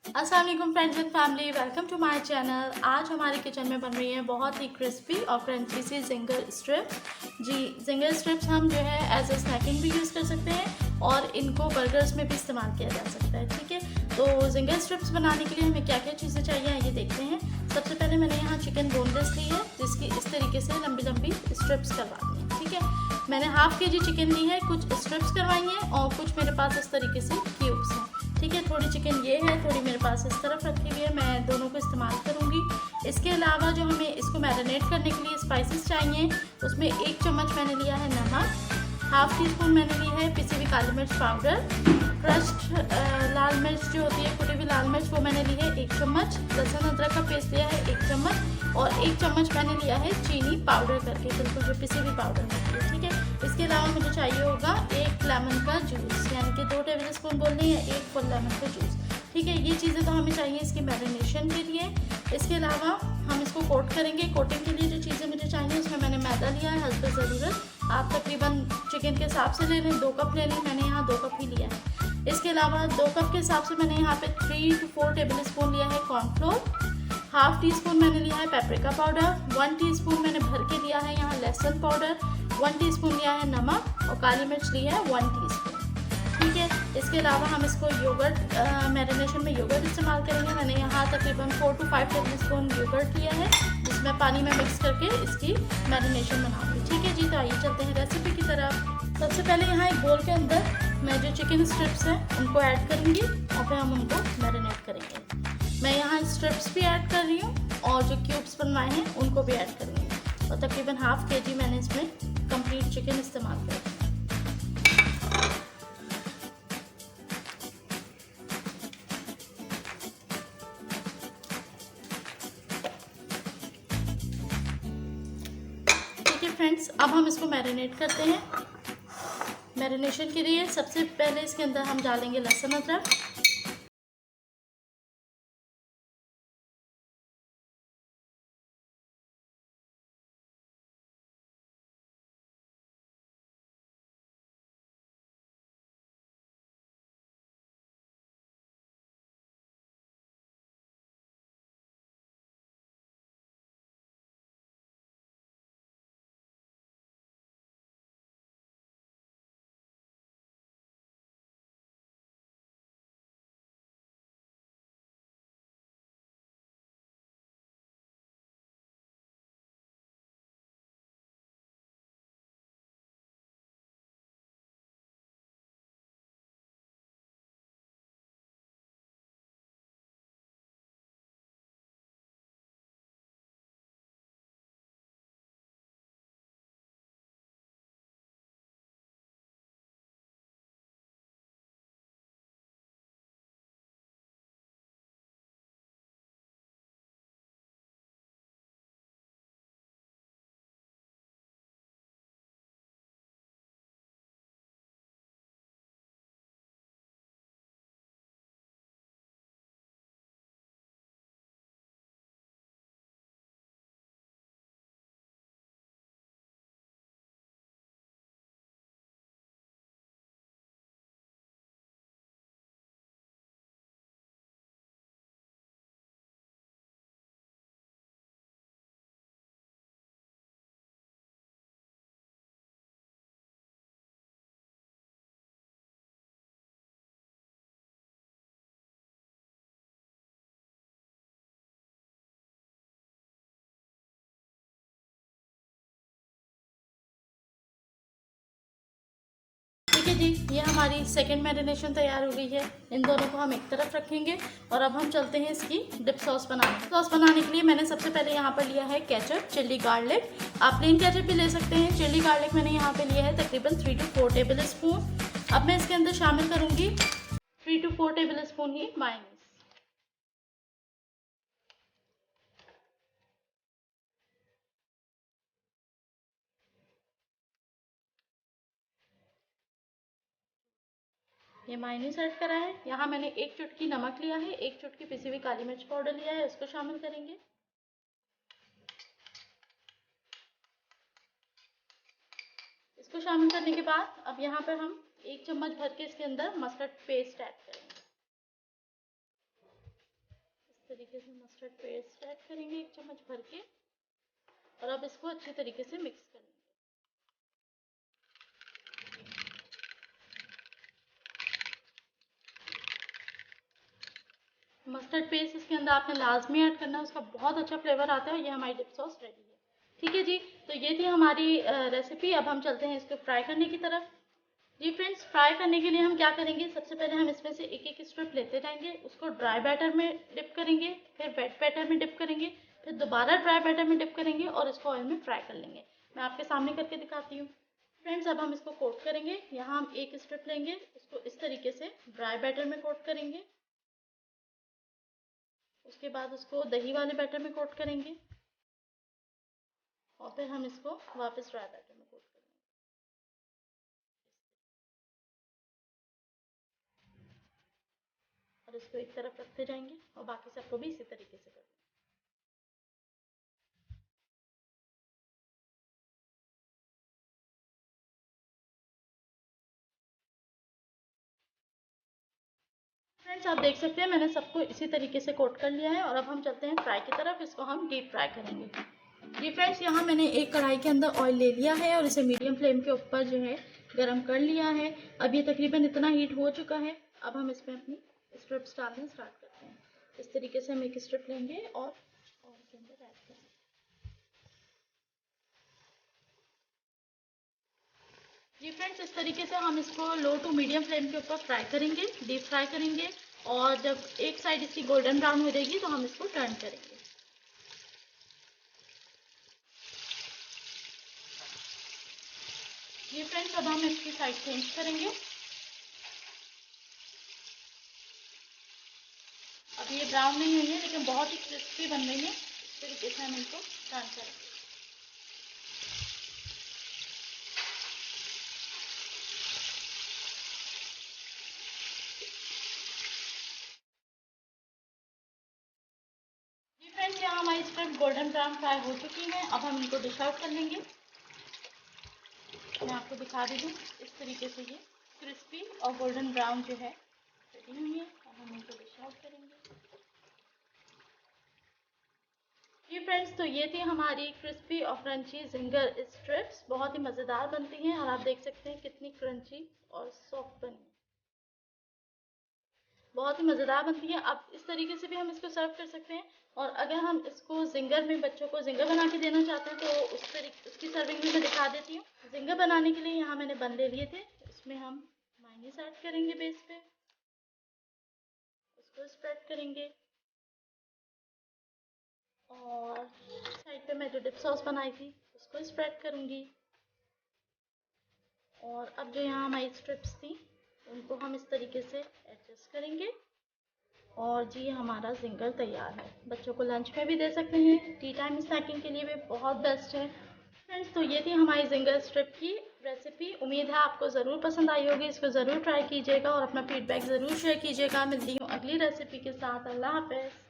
अस्सलाम वालेकुम friends and family, welcome to my channel. आज हमारे किचन में बन रही है बहुत ही क्रिस्पी और क्रंची सी जिंगर स्ट्रिप। जी, जिंगर स्ट्रिप्स हम जो है एज अ स्नैकिंग भी यूज़ कर सकते हैं और इनको बर्गर्स में भी इस्तेमाल किया जा सकता है। ठीक है, तो जिंगर स्ट्रिप्स बनाने के लिए हमें क्या क्या चीज़ें चाहिए ये देखते हैं। सबसे पहले मैंने यहाँ चिकन बोनलेस ली है, जिसकी इस तरीके से लंबी लंबी स्ट्रिप्स करवानी है। ठीक है, मैंने हाफ kg चिकन ली है, कुछ स्ट्रिप्स करवाई हैं और कुछ मेरे पास इस तरीके से क्यूब्स हैं। ठीक है, थोड़ी चिकन ये है, थोड़ी मेरे पास इस तरफ रखी हुई है, मैं दोनों को इस्तेमाल करूँगी। इसके अलावा जो हमें इसको मैरिनेट करने के लिए स्पाइसेस चाहिए, उसमें 1 चम्मच मैंने लिया है नमक, हाफ टी स्पून मैंने ली है पिसी हुई काली मिर्च पाउडर, क्रश्ड लाल मिर्च जो होती है, कुटी हुई लाल मिर्च, वो मैंने ली है 1 चम्मच, लहसुन अदरक का पेस्ट लिया है 1 चम्मच और 1 चम्मच मैंने लिया है चीनी पाउडर करके, बिल्कुल जो पिसी हुई पाउडर होती है। ठीक है, इसके अलावा मुझे चाहिए होगा 1 लेमन का जूस, यानी कि 2 टेबल स्पून बोलने या 1 फुल लेमन का जूस। ठीक है, ये चीज़ें तो हमें चाहिए इसकी मैरिनेशन के लिए। इसके अलावा हम इसको कोट करेंगे। कोटिंग के लिए जो चीज़ें मुझे चाहिए, उसमें मैंने मैदा लिया है हस्ब ज़रूरत। आप तकरीबन चिकन के हिसाब से ले लें, 2 कप ले लें, मैंने यहाँ 2 कप ही लिया है। इसके अलावा 2 कप के हिसाब से मैंने यहाँ पे 3 to 4 टेबल स्पून लिया है कॉर्नफ्लोर, हाफ टी स्पून मैंने लिया है पेपरिका पाउडर, 1 टीस्पून मैंने भर के लिया है यहाँ लहसुन पाउडर, 1 टीस्पून लिया है नमक और काली मिर्च ली है 1 टीस्पून। ठीक है, इसके अलावा हम इसको योगर्ट मैरिनेशन में योगर्ट इस्तेमाल करेंगे। मैंने यहाँ तकरीबन 4 to 5 टेबल स्पून योगर्ट लिया है, जिसमें पानी में मिक्स करके इसकी मैरिनेशन बनाऊंगी। ठीक है जी, तो आइए चलते हैं रेसिपी की तरफ। सबसे पहले यहाँ एक बोल के अंदर मैं जो चिकन स्ट्रिप्स हैं उनको ऐड करूँगी और फिर हम उनको मैरिनेट करेंगे। मैं यहाँ स्ट्रिप्स भी ऐड कर रही हूँ और जो क्यूब्स बनवाए हैं उनको भी ऐड करूँगी और तकरीबन हाफ kg मैंने इसमें कंप्लीट चिकन इस्तेमाल किया। ठीक है फ्रेंड्स, अब हम इसको मैरिनेट करते हैं। मैरिनेशन के लिए सबसे पहले इसके अंदर हम डालेंगे लहसुन अदरक, ठीक है जी, ये हमारी सेकंड मैरिनेशन तैयार हो गई है। इन दोनों को हम एक तरफ रखेंगे और अब हम चलते हैं इसकी डिप सॉस बनाने। सॉस बनाने के लिए मैंने सबसे पहले यहाँ पर लिया है केचप चिल्ली गार्लिक। आप प्लेन केचप भी ले सकते हैं। चिल्ली गार्लिक मैंने यहाँ पे लिया है तकरीबन 3 to 4 टेबल स्पून। अब मैं इसके अंदर शामिल करूँगी 3 to 4 table spoon he mayonnaise. ये मायोनीज ऐड करा है। यहाँ मैंने 1 चुटकी नमक लिया है, 1 चुटकी पिसी हुई काली मिर्च पाउडर लिया है, इसको शामिल करेंगे। इसको शामिल करने के बाद अब यहाँ पर हम 1 चम्मच भर के इसके अंदर मस्टर्ड पेस्ट ऐड करेंगे। तरीके से मस्टर्ड पेस्ट ऐड करेंगे 1 चम्मच भर के, और अब इसको अच्छी तरीके से मिक्स करेंगे। मस्टर्ड पेस्ट इसके अंदर आपने लाजमी ऐड करना है, उसका बहुत अच्छा फ्लेवर आता है। और ये हमारी डिप सॉस रेडी है। ठीक है जी, तो ये थी हमारी रेसिपी। अब हम चलते हैं इसको फ्राई करने की तरफ। जी फ्रेंड्स, फ्राई करने के लिए हम क्या करेंगे, सबसे पहले हम इसमें से एक एक स्ट्रिप लेते जाएंगे, उसको ड्राई बैटर में डिप करेंगे, फिर वेट बैटर में डिप करेंगे, फिर दोबारा ड्राई बैटर में डिप करेंगे और इसको ऑयल में फ्राई कर लेंगे। मैं आपके सामने करके दिखाती हूँ। फ्रेंड्स, अब हम इसको कोट करेंगे। यहाँ हम एक स्ट्रिप लेंगे, उसको इस तरीके से ड्राई बैटर में कोट करेंगे, उसके बाद उसको दही वाले बैटर में कोट करेंगे, और फिर हम इसको वापस ड्राई बैटर में कोट करेंगे। और इसको एक तरफ रखते जाएंगे और बाकी सबको भी इसी तरीके से करेंगे। फ्रेंड्स, आप देख सकते हैं मैंने सबको इसी तरीके से कोट कर लिया है। और अब हम चलते हैं फ्राई की तरफ, इसको हम डीप फ्राई करेंगे। जी फ्रेंड्स, यहाँ मैंने एक कढ़ाई के अंदर ऑयल ले लिया है और इसे मीडियम फ्लेम के ऊपर जो है गरम कर लिया है। अब ये तकरीबन इतना हीट हो चुका है। अब हम इसमें अपनी स्ट्रिप्स डालना स्टार्ट करते हैं। इस तरीके से हम एक स्ट्रिप लेंगे और इसके अंदर ऐड करेंगे। जी फ्रेंड्स, इस तरीके से हम इसको लो टू मीडियम फ्लेम के ऊपर फ्राई करेंगे, डीप फ्राई करेंगे। और जब एक साइड इसकी गोल्डन ब्राउन हो जाएगी तो हम इसको टर्न करेंगे। ये फ्रेंड्स, अब हम इसकी साइड चेंज करेंगे। अब ये ब्राउन नहीं हुई है लेकिन बहुत ही क्रिस्पी बन रही है। इस तरीके से हम इनको टर्न करेंगे। जी फ्रेंड्स, यहाँ हमारी स्ट्रिप गोल्डन ब्राउन फ्राई हो चुकी है। अब हम इनको डिश आउट कर लेंगे। मैं आपको दिखा दी दूँ, इस तरीके से ये क्रिस्पी और गोल्डन ब्राउन जो है रेडी हुई है। अब हम इनको डिश आउट करेंगे। जी फ्रेंड्स, तो ये थी हमारी क्रिस्पी और क्रंची जिंगर स्ट्रिप्स। बहुत ही मज़ेदार बनती हैं और आप देख सकते हैं कितनी क्रंची और सॉफ्ट बनी है। बहुत ही मज़ेदार बनती है। अब इस तरीके से भी हम इसको सर्व कर सकते हैं। और अगर हम इसको जिंगर में बच्चों को जिंगर बना के देना चाहते हैं तो उसकी सर्विंग भी मैं दिखा देती हूँ। जिंगर बनाने के लिए यहाँ मैंने बन ले लिए थे। इसमें हम मायोनीज ऐड करेंगे बेस पे, उसको स्प्रेड करेंगे। और साइड पे मैं जो डिप सॉस बनाई थी उसको स्प्रेड करूँगी। और अब जो यहाँ हमारी स्ट्रिप्स थी उनको हम इस तरीके से एडजस्ट करेंगे। और जी हमारा जिंगर तैयार है। बच्चों को लंच में भी दे सकते हैं, टी टाइम स्नैकिंग के लिए भी बहुत बेस्ट है। फ्रेंड्स, तो ये थी हमारी जिंगर स्ट्रिप की रेसिपी। उम्मीद है आपको ज़रूर पसंद आई होगी। इसको ज़रूर ट्राई कीजिएगा और अपना फीडबैक ज़रूर शेयर कीजिएगा। मिलती हूँ अगली रेसिपी के साथ। अल्लाह हाफ़िज़।